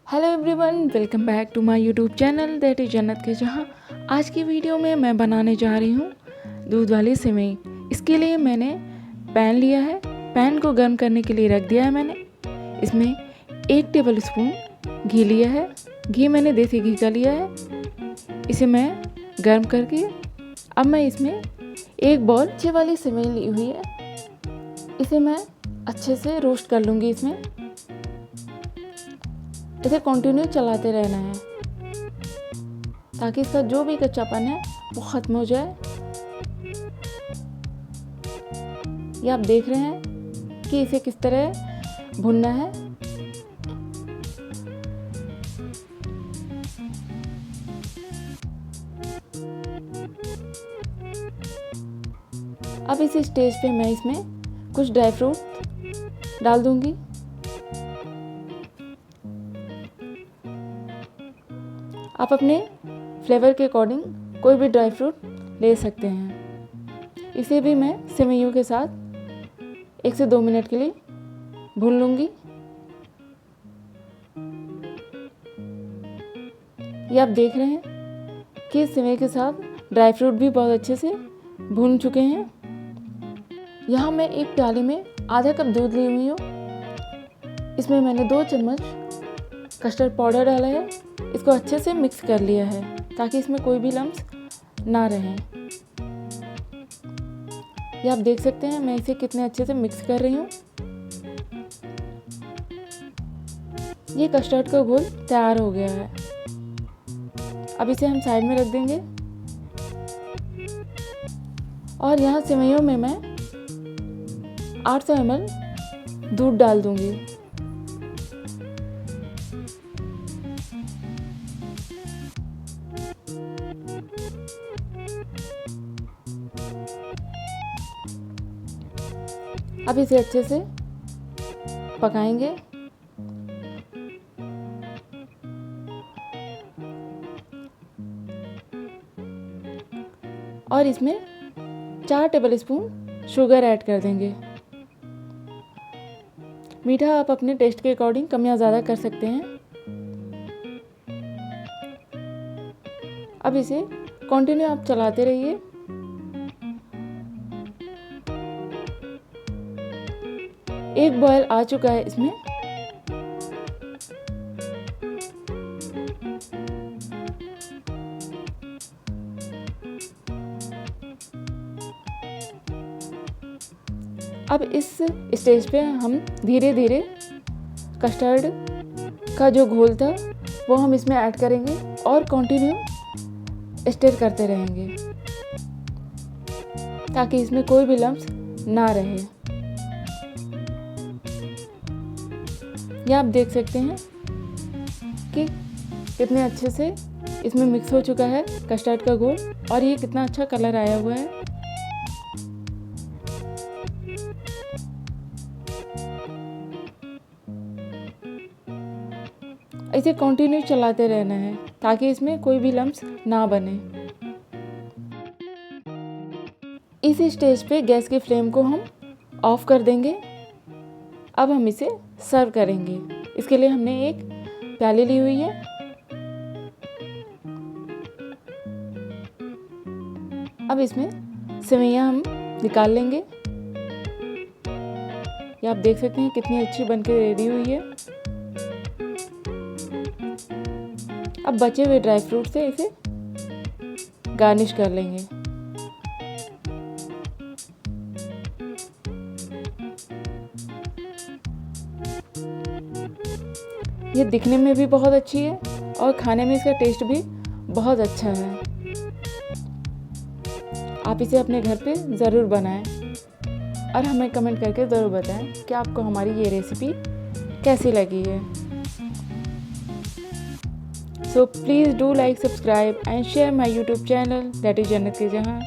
Hello everyone, welcome back to my YouTube channel that is जन्नत के जहाँ। आज की वीडियो में मैं बनाने जा रही हूँ दूध वाली सेवई। इसके लिए मैंने पैन लिया है। पैन को गर्म करने के लिए रख दिया है मैंने। इसमें 1 टेबल स्पून घी लिया है। घी मैंने देसी घी का लिया है। इसे मैं गर्म करके अब मैं इसमें 1 बॉल अच्छे वाली सेवई ली हुई है। इसे मैं अच्छे से रोस्ट कर लूँगी। इसमें इसे कंटिन्यू चलाते रहना है ताकि इसका जो भी कच्चापन है वो ख़त्म हो जाए। ये आप देख रहे हैं कि इसे किस तरह भुनना है। अब इस स्टेज पे मैं इसमें कुछ ड्राई फ्रूट डाल दूंगी। आप अपने फ्लेवर के अकॉर्डिंग कोई भी ड्राई फ्रूट ले सकते हैं। इसे भी मैं सेवइयों के साथ 1 से 2 मिनट के लिए भून लूँगी। ये आप देख रहे हैं कि सेवई के साथ ड्राई फ्रूट भी बहुत अच्छे से भून चुके हैं। यहाँ मैं एक प्याली में आधा कप दूध ली हुई हूँ। इसमें मैंने 2 चम्मच कस्टर्ड पाउडर डाला है। इसको अच्छे से मिक्स कर लिया है ताकि इसमें कोई भी लम्स ना रहें। ये आप देख सकते हैं मैं इसे कितने अच्छे से मिक्स कर रही हूँ। ये कस्टर्ड का घोल तैयार हो गया है। अब इसे हम साइड में रख देंगे और यहाँ सेवइयों में मैं 800 ml दूध डाल दूंगी। अब इसे अच्छे से पकाएंगे। और इसमें 4 टेबल स्पून शुगर ऐड कर देंगे। मीठा आप अपने टेस्ट के अकॉर्डिंग कम या ज़्यादा कर सकते हैं। अब इसे कंटिन्यू आप चलाते रहिए। एक बॉयल आ चुका है इसमें। अब इस स्टेज पे हम धीरे धीरे कस्टर्ड का जो घोल था वो हम इसमें ऐड करेंगे और कंटिन्यू स्टिर करते रहेंगे ताकि इसमें कोई भी लम्स ना रहे। ये आप देख सकते हैं कि कितने अच्छे से इसमें मिक्स हो चुका है कस्टर्ड का घोल और ये कितना अच्छा कलर आया हुआ है। इसे कंटिन्यू चलाते रहना है ताकि इसमें कोई भी लम्स ना बने। इस स्टेज पे गैस की फ्लेम को हम ऑफ कर देंगे। अब हम इसे सर्व करेंगे। इसके लिए हमने एक प्याली ली हुई है। अब इसमें सेवइयां हम निकाल लेंगे। ये आप देख सकते हैं कितनी अच्छी बनके रेडी हुई है। अब बचे हुए ड्राई फ्रूट से इसे गार्निश कर लेंगे। ये दिखने में भी बहुत अच्छी है और खाने में इसका टेस्ट भी बहुत अच्छा है। आप इसे अपने घर पे ज़रूर बनाएं और हमें कमेंट करके ज़रूर बताएं कि आपको हमारी ये रेसिपी कैसी लगी है। So please do like, subscribe and share my YouTube channel that is जन्नत के जहाँ।